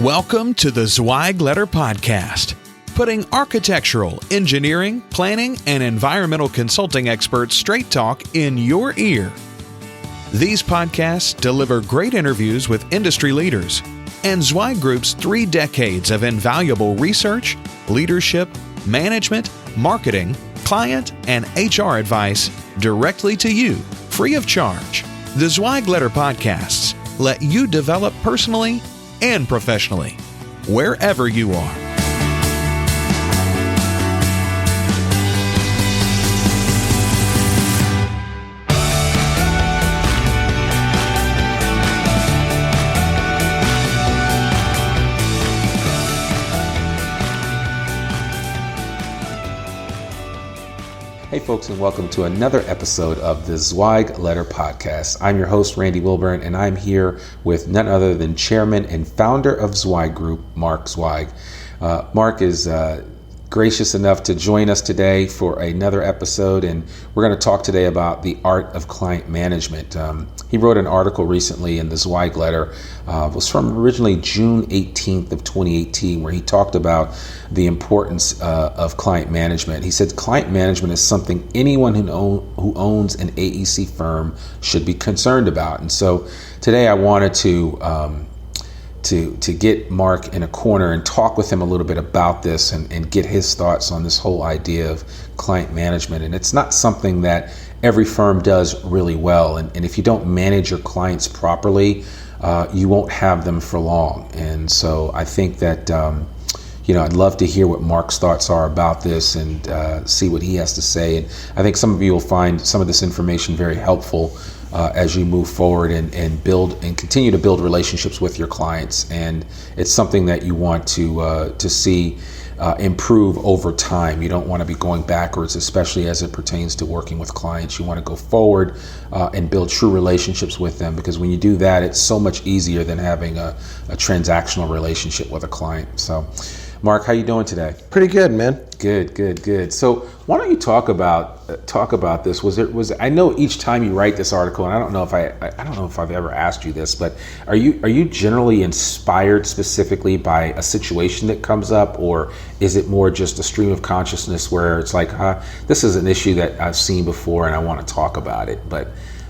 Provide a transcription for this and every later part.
Welcome to the Zweig Letter Podcast, putting architectural, engineering, planning, and environmental consulting experts straight talk in your ear. These podcasts deliver great interviews with industry leaders and Zweig Group's 3 decades of invaluable research, leadership, management, marketing, client, and HR advice directly to you, free of charge. The Zweig Letter Podcasts let you develop personally and professionally, wherever you are. Hey folks, and welcome to another episode of the Zweig Letter Podcast. I'm your host, Randy Wilburn, and I'm here with none other than Chairman and Founder of Zweig Group, Mark Zweig. Mark is gracious enough to join us today for another episode, and we're going to talk today about the art of client management. He wrote an article recently in the Zweig Letter. It was from originally June 18th of 2018, where he talked about the importance of client management. He said client management is something anyone who owns an AEC firm should be concerned about. And so today I wanted to get Mark in a corner and talk with him a little bit about this and get his thoughts on this whole idea of client management. And it's not something that every firm does really well. And if you don't manage your clients properly, you won't have them for long. And so I think that, I'd love to hear what Mark's thoughts are about this and see what he has to say. And I think some of you will find some of this information very helpful as you move forward and build and continue to build relationships with your clients. And it's something that you want to see improve over time. You don't want to be going backwards, especially as it pertains to working with clients. You want to go forward and build true relationships with them, because when you do that, it's so much easier than having a transactional relationship with a client. So, Mark, how you doing today? Pretty good, man. Good. So why don't you talk about this? I know each time you write this article, and I don't know if I've ever asked you this, but are you generally inspired specifically by a situation that comes up, or is it more just a stream of consciousness where it's like, this is an issue that I've seen before and I want to talk about it? But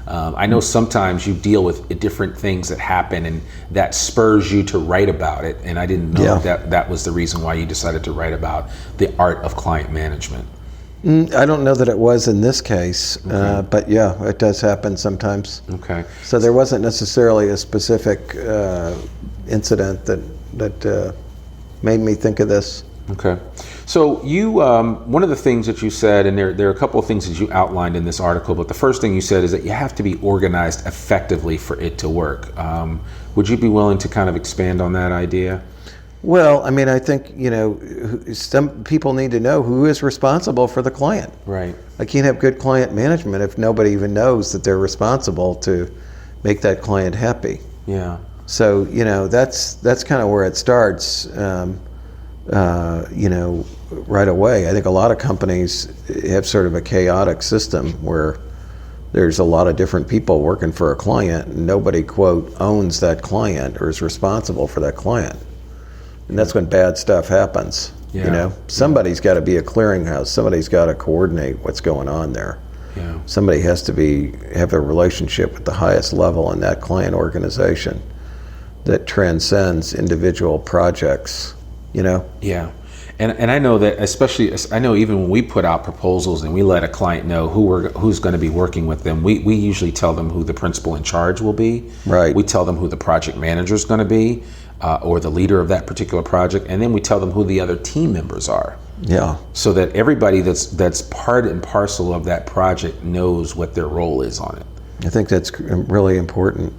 I know sometimes you deal with different things that happen and that spurs you to write about it. And I didn't know that was the reason why you decided to write about the art of client management. I don't know that it was in this case, but yeah, it does happen sometimes. Okay. So there wasn't necessarily a specific incident that made me think of this. Okay. So you, one of the things that you said, and there are a couple of things that you outlined in this article, but the first thing you said is that you have to be organized effectively for it to work. Would you be willing to kind of expand on that idea? Well, I mean, I think, some people need to know who is responsible for the client. Right. I can't have good client management if nobody even knows that they're responsible to make that client happy. Yeah. So, that's kind of where it starts. Right away. I think a lot of companies have sort of a chaotic system where there's a lot of different people working for a client and nobody, quote, owns that client or is responsible for that client. And that's when bad stuff happens. Yeah. Somebody's got to be a clearinghouse. Somebody's got to coordinate what's going on there. Yeah. Somebody has to have a relationship at the highest level in that client organization that transcends individual projects. Yeah. And I know that, especially, I know even when we put out proposals and we let a client know who's going to be working with them, we usually tell them who the principal in charge will be. Right. We tell them who the project manager is going to be, or the leader of that particular project, and then we tell them who the other team members are. Yeah. So that everybody that's part and parcel of that project knows what their role is on it. I think that's really important.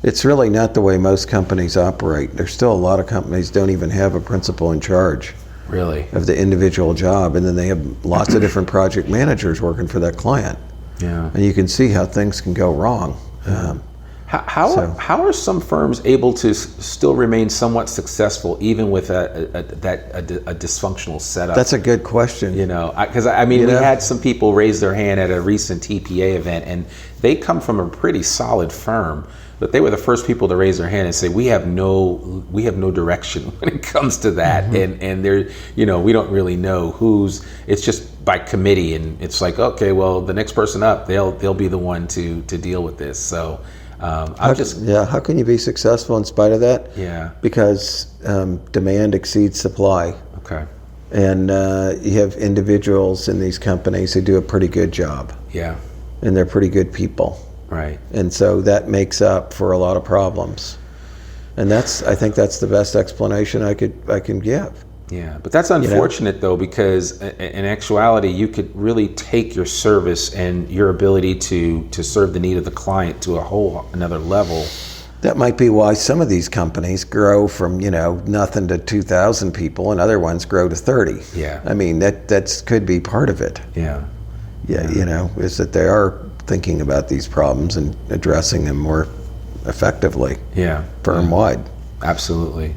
It's really not the way most companies operate. There's still a lot of companies don't even have a principal in charge. Really? Of the individual job, and then they have lots of different project managers working for that client. Yeah. And you can see how things can go wrong. How are some firms able to still remain somewhat successful even with a dysfunctional setup? That's a good question. Because we had some people raise their hand at a recent TPA event, and they come from a pretty solid firm, but they were the first people to raise their hand and say, we have no direction when it comes to that, and they're we don't really know it's just by committee, and it's like, okay, well, the next person up, they'll be the one to deal with this. So. How can you be successful in spite of that? Yeah. Because demand exceeds supply. Okay. And you have individuals in these companies who do a pretty good job. Yeah. And they're pretty good people. Right. And so that makes up for a lot of problems. And I think that's the best explanation I can give. Yeah, but that's unfortunate though, because in actuality, you could really take your service and your ability to serve the need of the client to a whole another level. That might be why some of these companies grow from nothing to 2,000 people, and other ones grow to 30. Yeah, that could be part of it. Yeah, is that they are thinking about these problems and addressing them more effectively. Yeah, firm-wide. Absolutely.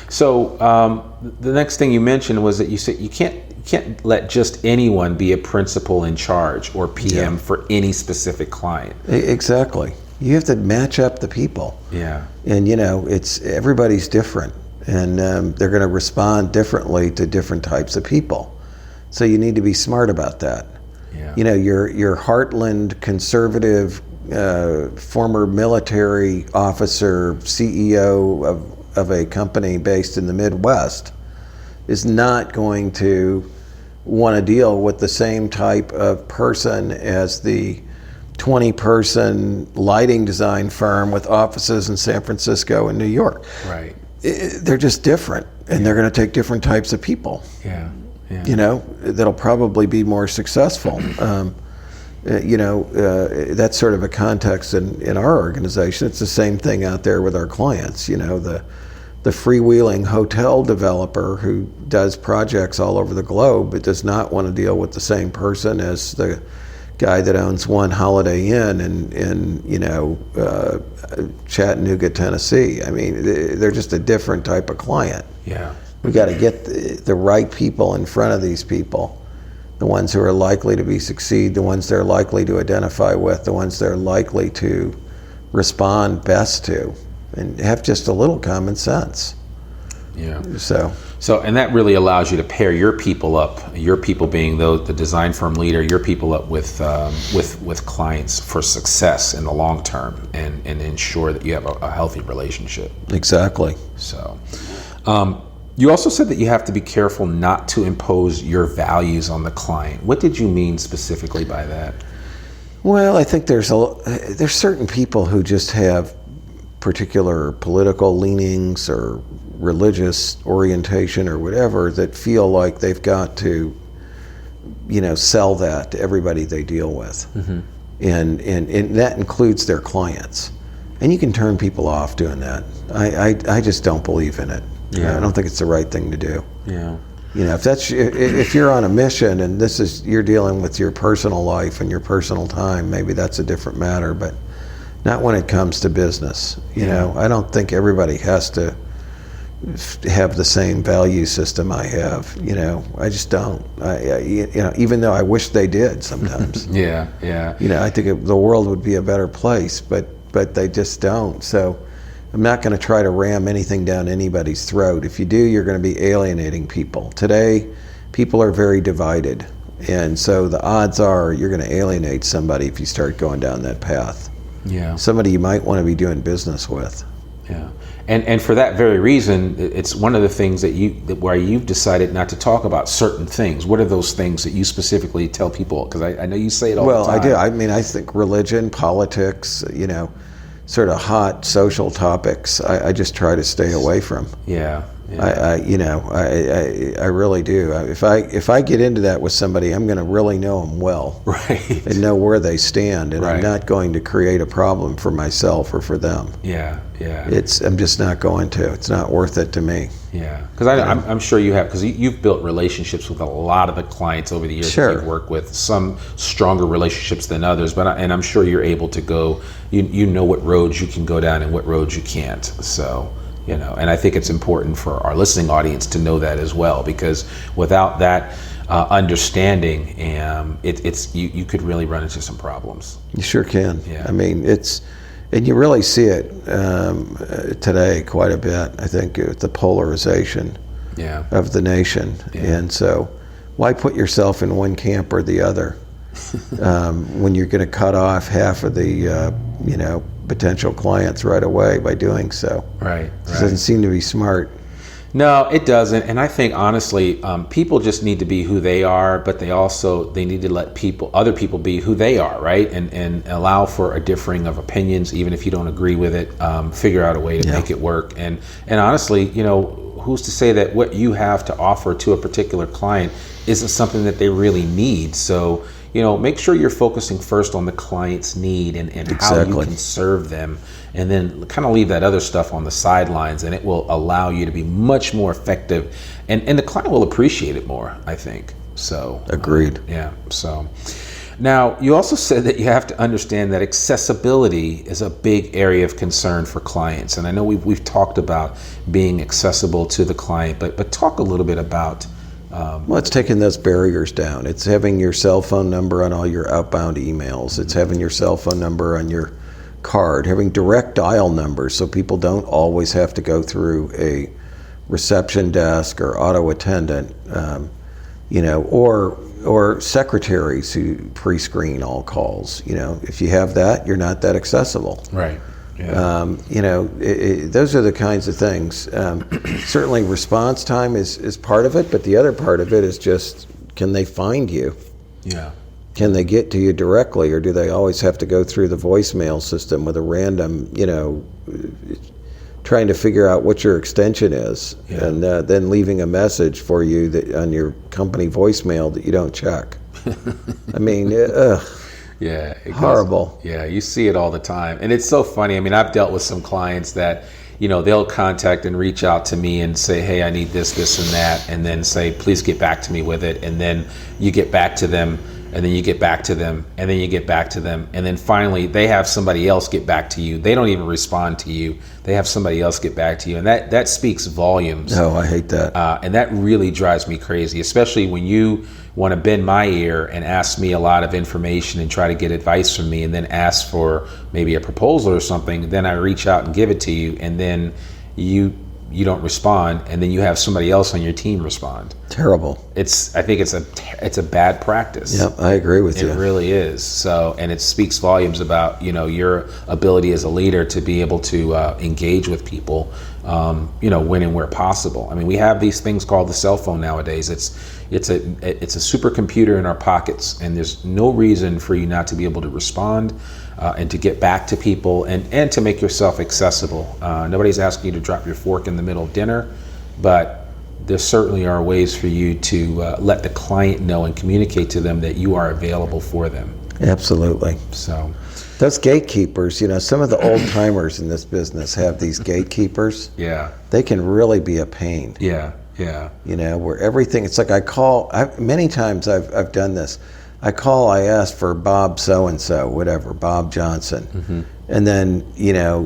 So the next thing you mentioned was that you said you can't let just anyone be a principal in charge or PM for any specific client. Exactly. You have to match up the people. Yeah. And everybody's different, and they're going to respond differently to different types of people. So you need to be smart about that. Yeah. Your heartland conservative former military officer, CEO of a company based in the Midwest is not going to want to deal with the same type of person as the 20-person lighting design firm with offices in San Francisco and New York. Right. They're just different, and they're going to take different types of people. Yeah. That'll probably be more successful. That's sort of a context in our organization. It's the same thing out there with our clients. The freewheeling hotel developer who does projects all over the globe but does not want to deal with the same person as the guy that owns one Holiday Inn in Chattanooga, Tennessee. They're just a different type of client. Yeah. We got to get the right people in front of these people. The ones who are likely to succeed, the ones they're likely to identify with, the ones they're likely to respond best to, and have just a little common sense. Yeah. So, and that really allows you to pair your people up. Your people being the design firm leader. Your people up with clients for success in the long term, and ensure that you have a healthy relationship. Exactly. So. You also said that you have to be careful not to impose your values on the client. What did you mean specifically by that? Well, I think there's certain people who just have particular political leanings or religious orientation or whatever that feel like they've got to, sell that to everybody they deal with. Mm-hmm. And that includes their clients. And you can turn people off doing that. I just don't believe in it. Yeah. I don't think it's the right thing to do. Yeah. If you're on a mission and you're dealing with your personal life and your personal time, maybe that's a different matter, but not when it comes to business. I don't think everybody has to have the same value system I have. I just don't. Even though I wish they did sometimes. Yeah. I think the world would be a better place, but they just don't. So I'm not going to try to ram anything down anybody's throat. If you do, you're going to be alienating people. Today, people are very divided. And so the odds are you're going to alienate somebody if you start going down that path. Yeah. Somebody you might want to be doing business with. Yeah. And for that very reason, it's one of the things where you've decided not to talk about certain things. What are those things that you specifically tell people? Because I know you say it all the time. Well, I do. I think religion, politics, sort of hot social topics, I just try to stay away from. Yeah. I really do. If I get into that with somebody, I'm going to really know them well, right, and know where they stand, and right. I'm not going to create a problem for myself or for them. Yeah. I'm just not going to. It's not worth it to me. Yeah, because I'm sure you have, because you've built relationships with a lot of the clients over the years Sure. that you've worked with. Some stronger relationships than others, and I'm sure you're able to go. You know what roads you can go down and what roads you can't. So. And I think it's important for our listening audience to know that as well, because without that understanding, you could really run into some problems. You sure can. Yeah. I mean, and you really see it today quite a bit. I think the polarization of the nation, and so why put yourself in one camp or the other when you're going to cut off half of the potential clients right away by doing so. Right. It doesn't seem to be smart. No, it doesn't. And I think honestly, people just need to be who they are, but they need to let other people be who they are, right? And allow for a differing of opinions, even if you don't agree with it. Figure out a way to make it work. And honestly, who's to say that what you have to offer to a particular client isn't something that they really need? So make sure you're focusing first on the client's need and how you can serve them, and then kind of leave that other stuff on the sidelines, and it will allow you to be much more effective, and the client will appreciate it more, I think. So agreed. So now you also said that you have to understand that accessibility is a big area of concern for clients, and I know we've talked about being accessible to the client, but talk a little bit about. Well, it's taking those barriers down. It's having your cell phone number on all your outbound emails. It's having your cell phone number on your card, having direct dial numbers so people don't always have to go through a reception desk or auto attendant, or secretaries who pre-screen all calls. If you have that, you're not that accessible. Right. Yeah. Those are the kinds of things. Certainly response time is part of it, but the other part of it is just, can they find you? Yeah. Can they get to you directly, or do they always have to go through the voicemail system with a random, trying to figure out what your extension is, and then leaving a message for you on your company voicemail that you don't check? I mean, Yeah. Horrible. Yeah, you see it all the time. And it's so funny. I mean, I've dealt with some clients that, they'll contact and reach out to me and say, hey, I need this, and that, and then say, please get back to me with it. And then you get back to them, and then you get back to them, and then you get back to them. And then finally, they have somebody else get back to you. They don't even respond to you. They have somebody else get back to you. And that speaks volumes. No, I hate that. And that really drives me crazy, especially when you want to bend my ear and ask me a lot of information and try to get advice from me, and then ask for maybe a proposal or something. Then I reach out and give it to you, and then you don't respond, and then you have somebody else on your team respond. Terrible. I think it's a bad practice. Yep, I agree with you. It really is. So, and it speaks volumes about your ability as a leader to be able to engage with people, when and where possible. I mean, we have these things called the cell phone nowadays. It's a supercomputer in our pockets, and there's no reason for you not to be able to respond and to get back to people and to make yourself accessible. Nobody's asking you to drop your fork in the middle of dinner, but there certainly are ways for you to let the client know and communicate to them that you are available for them. Absolutely. So those gatekeepers, some of the old timers in this business have these gatekeepers. Yeah. They can really be a pain. Yeah. Where everything, it's like many times I've done this. I ask for Bob so-and-so, whatever, Bob Johnson. Mm-hmm. And then,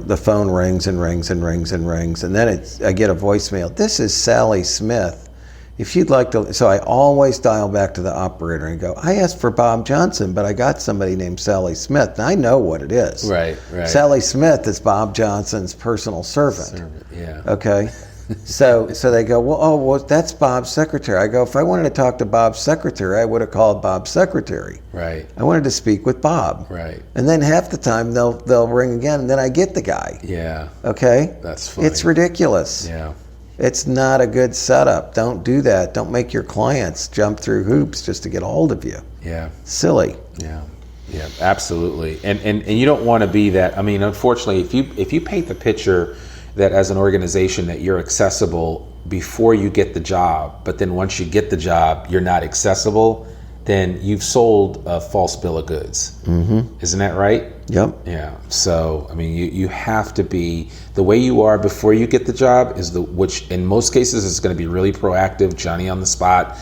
the phone rings and rings and rings and rings. And then I get a voicemail. This is Sally Smith. If you'd like to, so I always dial back to the operator and go, I asked for Bob Johnson, but I got somebody named Sally Smith. And I know what it is. Right. Sally Smith is Bob Johnson's personal servant. Yeah. Okay. So they go, well, that's Bob's secretary. I go, if I wanted to talk to Bob's secretary, I would have called Bob's secretary. Right. I wanted to speak with Bob. Right. And then half the time they'll ring again, and then I get the guy. Yeah. Okay? That's funny. It's ridiculous. Yeah. It's not a good setup. Don't do that. Don't make your clients jump through hoops just to get a hold of you. Yeah. Silly. Yeah, absolutely. And you don't want to be that. I mean, unfortunately, if you paint the picture that as an organization that you're accessible before you get the job, but then once you get the job, you're not accessible, then you've sold a false bill of goods. Isn't that right? Yep. Yeah. So, I mean, you have to be the way you are before you get the job which in most cases is going to be really proactive, Johnny on the spot,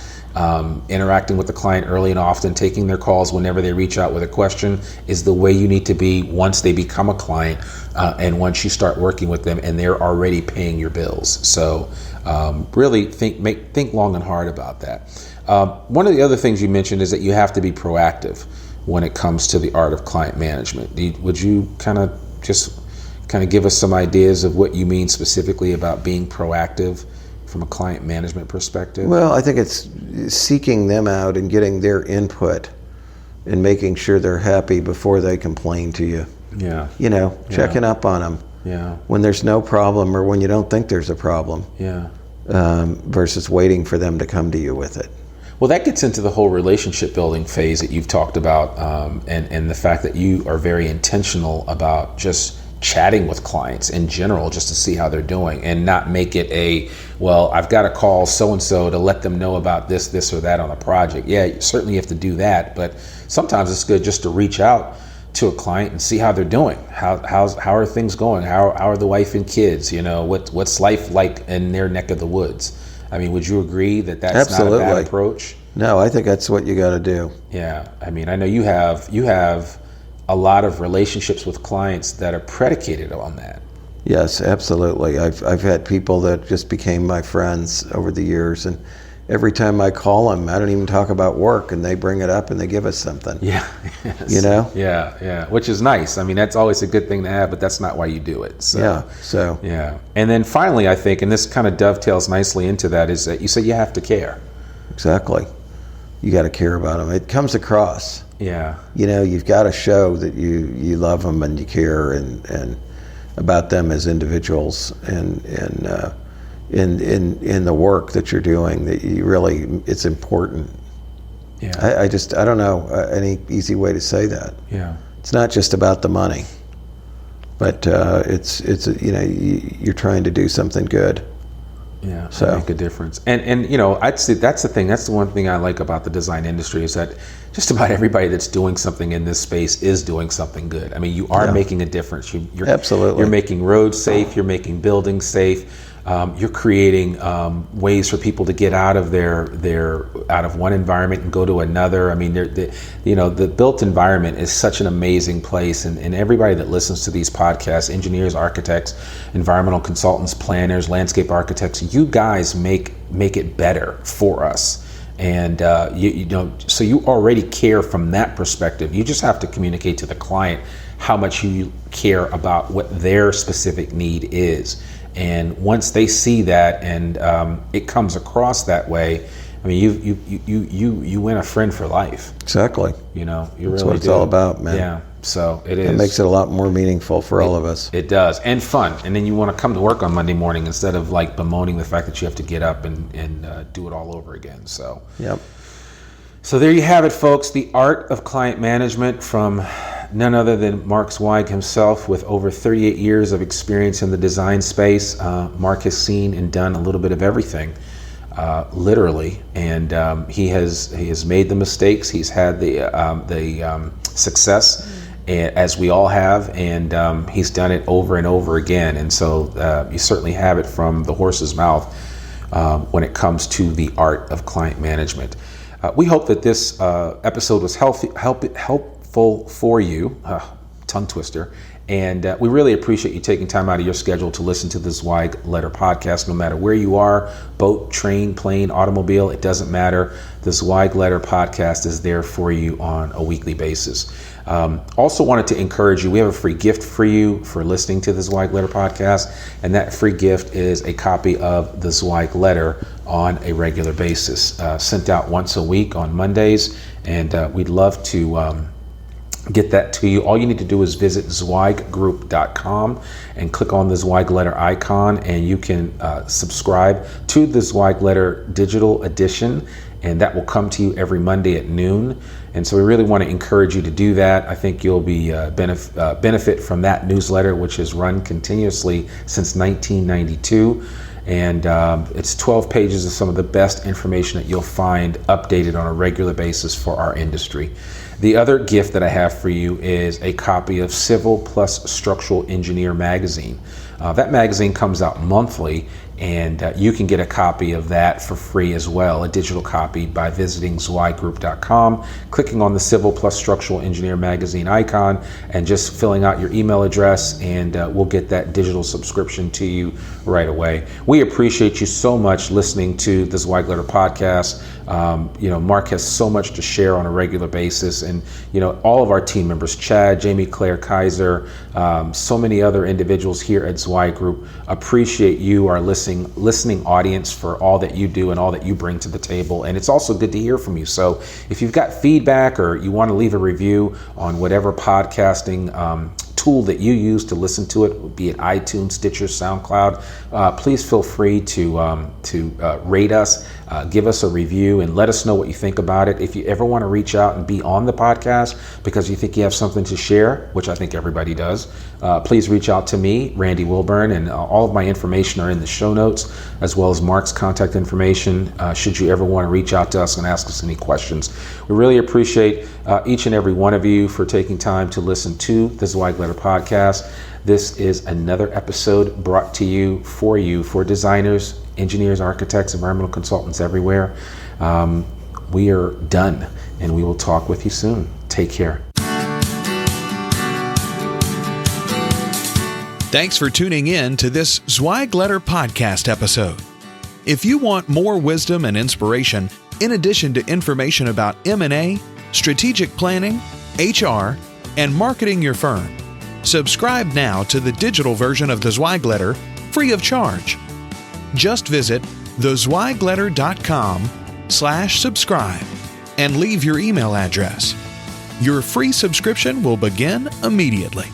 interacting with the client early and often, taking their calls whenever they reach out with a question, is the way you need to be once they become a client, and once you start working with them and they're already paying your bills. So really think long and hard about that. One of the other things you mentioned is that you have to be proactive when it comes to the art of client management. Would you kind of give us some ideas of what you mean specifically about being proactive from a client management perspective? Well, I think it's seeking them out and getting their input and making sure they're happy before they complain to you. Yeah. Checking up on them. Yeah. When there's no problem or when you don't think there's a problem. Yeah. Versus waiting for them to come to you with it. Well, that gets into the whole relationship building phase that you've talked about, and the fact that you are very intentional about just chatting with clients in general just to see how they're doing and not make it I've got to call so-and-so to let them know about this or that on a project. Yeah, you certainly have to do that, but sometimes it's good just to reach out to a client and see how they're doing. How are things going? How are the wife and kids? What's life like in their neck of the woods? I mean, would you agree that that's Absolutely. not a bad approach? No, I think that's what you got to do. Yeah, I mean, I know you have a lot of relationships with clients that are predicated on that. Yes, absolutely. I've had people that just became my friends over the years, and every time I call them, I don't even talk about work, and they bring it up and they give us something. Yeah. Yes. Yeah. Which is nice. I mean, that's always a good thing to have, but that's not why you do it. So. Yeah. And then finally, I think, and this kind of dovetails nicely into that, is that you say you have to care. Exactly. You got to care about them. It comes across. Yeah. You've got to show that you love them and you care and about them as individuals and in the work that you're doing, that it's important. Yeah. I don't know any easy way to say that. Yeah. It's not just about the money, but it's you're trying to do something good. Yeah, so make a difference. And I'd say that's the thing. That's the one thing I like about the design industry, is that just about everybody that's doing something in this space is doing something good. I mean, you are making a difference. You're Absolutely. You're making roads safe. You're making buildings safe. You're creating ways for people to get out of out of one environment and go to another. I mean, the built environment is such an amazing place, and everybody that listens to these podcasts, engineers, architects, environmental consultants, planners, landscape architects, you guys make it better for us. And so you already care from that perspective. You just have to communicate to the client how much you care about what their specific need is. And once they see that and it comes across that way, I mean, you win a friend for life. Exactly. You That's really what it's do. all about, man. Yeah. So it is. It makes it a lot more meaningful for all of us. It does, and fun. And then you want to come to work on Monday morning instead of like bemoaning the fact that you have to get up and do it all over again. So. Yep. So there you have it, folks. The art of client management from none other than Mark Zweig himself, with over 38 years of experience in the design space. Mark has seen and done a little bit of everything, literally, and he has made the mistakes. He's had the success, as we all have, and he's done it over and over again. And so you certainly have it from the horse's mouth when it comes to the art of client management. We hope that this episode was helpful for you, tongue twister, and we really appreciate you taking time out of your schedule to listen to the Zweig Letter Podcast. No matter where you are, boat, train, plane, automobile, it doesn't matter. The Zweig Letter Podcast is there for you on a weekly basis. Also wanted to encourage you, we have a free gift for you for listening to the Zweig Letter Podcast, and that free gift is a copy of the Zweig Letter on a regular basis, sent out once a week on Mondays, and we'd love to get that to you. All you need to do is visit zweiggroup.com and click on the Zweig Letter icon, and you can subscribe to the Zweig Letter digital edition. and that will come to you every Monday at noon. And so we really want to encourage you to do that. I think you'll be benefit from that newsletter, which has run continuously since 1992. And it's 12 pages of some of the best information that you'll find updated on a regular basis for our industry. The other gift that I have for you is a copy of Civil Plus Structural Engineer magazine. That magazine comes out monthly, and you can get a copy of that for free as well, a digital copy, by visiting zweiggroup.com, clicking on the Civil Plus Structural Engineer magazine icon, and just filling out your email address, and we'll get that digital subscription to you right away. We appreciate you so much listening to the Zweig Letter podcast. Mark has so much to share on a regular basis, and all of our team members, Chad, Jamie, Claire, Kaiser, so many other individuals here at Zweig Group, appreciate you, our listening audience, for all that you do and all that you bring to the table. And it's also good to hear from you. So if you've got feedback or you want to leave a review on whatever podcasting tool that you use to listen to it, be it iTunes, Stitcher, SoundCloud, please feel free to rate us, give us a review, and let us know what you think about it. If you ever want to reach out and be on the podcast because you think you have something to share, which I think everybody does, please reach out to me, Randy Wilburn, and all of my information are in the show notes, as well as Mark's contact information, should you ever want to reach out to us and ask us any questions. We really appreciate each and every one of you for taking time to listen to the Zweig Letter podcast. This is another episode brought to you for designers, engineers, architects, environmental consultants everywhere. We are done, and we will talk with you soon. Take care. Thanks for tuning in to this Zweig Letter podcast episode. If you want more wisdom and inspiration, in addition to information about M&A, strategic planning, HR, and marketing your firm, subscribe now to the digital version of the Zweig Letter free of charge. Just visit thezweigletter.com/subscribe and leave your email address. Your free subscription will begin immediately.